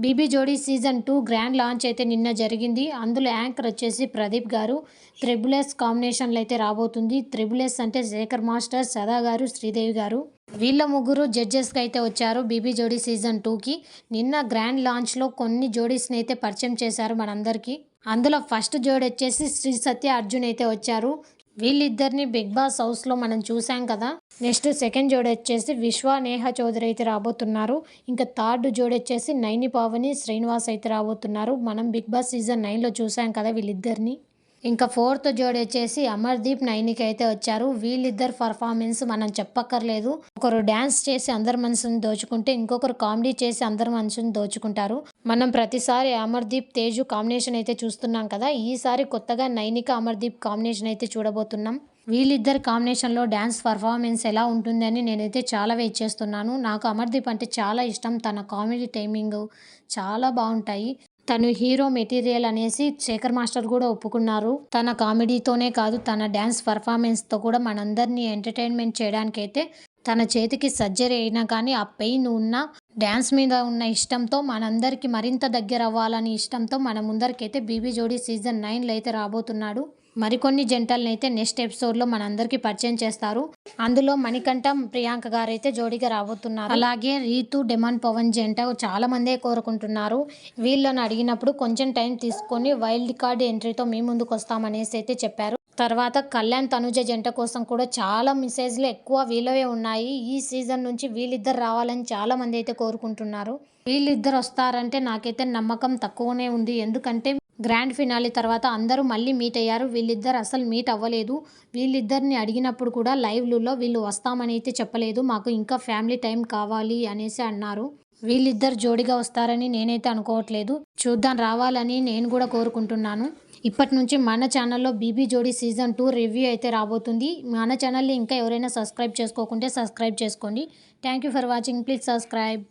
BB జోడీ season 2 grand launch అయితే నిన్న జరిగింది. అందులో యాంకర్ వచ్చేసి ప్రదీప్ గారు. త్రిబుల్ ఎస్ కాంబినేషన్లో అయితే రాబోతుంది. త్రిబుల్ ఎస్ అంటే శేఖర్ మాస్టర్, సదా గారు, శ్రీదేవి గారు. వీళ్ళ ముగ్గురు జడ్జెస్గా అయితే వచ్చారు బీబీ జోడీ సీజన్ 2కి. నిన్న గ్రాండ్ లాంచ్లో కొన్ని జోడీస్ని అయితే పరిచయం చేశారు మనందరికీ. అందులో ఫస్ట్ జోడీ వచ్చేసి శ్రీ సత్య అర్జున్ అయితే వచ్చారు. వీళ్ళిద్దరిని బిగ్ బాస్ హౌస్లో మనం చూసాం కదా. నెక్స్ట్ సెకండ్ జోడి వచ్చేసి విశ్వ, నేహ చౌదరి అయితే రాబోతున్నారు. ఇంకా థర్డ్ జోడి వచ్చేసి నైని పావని, శ్రీనివాస్ అయితే రాబోతున్నారు. మనం బిగ్ బాస్ సీజన్ 9లో చూసాం కదా వీళ్ళిద్దరిని. ఇంకా ఫోర్త్ జోడి వచ్చేసి అమర్దీప్, నైనికి అయితే వచ్చారు. వీళ్ళిద్దరు పర్ఫార్మెన్స్ మనం చెప్పక్కర్లేదు. ఒకరు డ్యాన్స్ చేసి అందరి మనసుని దోచుకుంటే ఇంకొకరు కామెడీ చేసి అందరి మనసుని దోచుకుంటారు. మనం ప్రతిసారి అమర్దీప్, తేజు కాంబినేషన్ అయితే చూస్తున్నాం కదా. ఈసారి కొత్తగా నైనిక, అమర్దీప్ కాంబినేషన్ అయితే చూడబోతున్నాం. వీళ్ళిద్దరి కాంబినేషన్లో డ్యాన్స్ పర్ఫార్మెన్స్ ఎలా ఉంటుందని నేనైతే చాలా వెయిట్ చేస్తున్నాను. నాకు అమర్దీప్ అంటే చాలా ఇష్టం. తన కామెడీ టైమింగ్ చాలా బాగుంటాయి. తను హీరో మెటీరియల్ అనేసి శేఖర్ మాస్టర్ కూడా ఒప్పుకున్నారు. తన కామెడీతోనే కాదు, తన డ్యాన్స్ పర్ఫార్మెన్స్తో కూడా మనందరినీ ఎంటర్టైన్మెంట్ చేయడానికైతే తన చేతికి సర్జరీ అయినా కానీ ఆ పెయిన్ ఉన్న డ్యాన్స్ మీద ఉన్న ఇష్టంతో మనందరికీ మరింత దగ్గర అవ్వాలని ఇష్టంతో మన ముందరికైతే బీబీ జోడీ సీజన్ 9లో అయితే రాబోతున్నాడు. మరికొన్ని జంటలను అయితే నెక్స్ట్ ఎపిసోడ్లో మనందరికీ పరిచయం చేస్తారు. అందులో మణికంఠ, ప్రియాంక గారు అయితే జోడీగా రాబోతున్నారు. అలాగే రీతు, డెమాన్ పవన్ జంట చాలా మందే కోరుకుంటున్నారు. వీళ్ళని అడిగినప్పుడు కొంచెం టైం తీసుకొని వైల్డ్ కార్డ్ ఎంట్రీతో మీ ముందుకు వస్తామనేసి అయితే చెప్పారు. తర్వాత కళ్యాణ్, తనుజ జంట కోసం కూడా చాలా మెసేజ్లు ఎక్కువ వీళ్ళవే ఉన్నాయి. ఈ సీజన్ నుంచి వీళ్ళిద్దరు రావాలని చాలా మంది అయితే కోరుకుంటున్నారు. వీళ్ళిద్దరు వస్తారంటే నాకైతే నమ్మకం తక్కువనే ఉంది. ఎందుకంటే గ్రాండ్ ఫినాలే తర్వాత అందరూ మళ్ళీ మీట్ అయ్యారు. వీళ్ళిద్దరు అసలు మీట్ అవ్వలేదు. వీళ్ళిద్దరిని అడిగినప్పుడు కూడా లైవ్లలో వీళ్ళు వస్తామని అయితే చెప్పలేదు. మాకు ఇంకా ఫ్యామిలీ టైం కావాలి అనేసి అన్నారు. వీళ్ళిద్దరు జోడిగా వస్తారని నేనైతే అనుకోవట్లేదు. చూద్దాం, రావాలని నేను కూడా కోరుకుంటున్నాను. ఇప్పటి నుంచి మన ఛానల్లో బీబీ జోడీ సీజన్ 2 రివ్యూ అయితే రాబోతుంది. మన ఛానల్ని ఇంకా ఎవరైనా సబ్స్క్రైబ్ చేసుకోకుంటే సబ్స్క్రైబ్ చేసుకోండి. Thank you for watching. Please subscribe.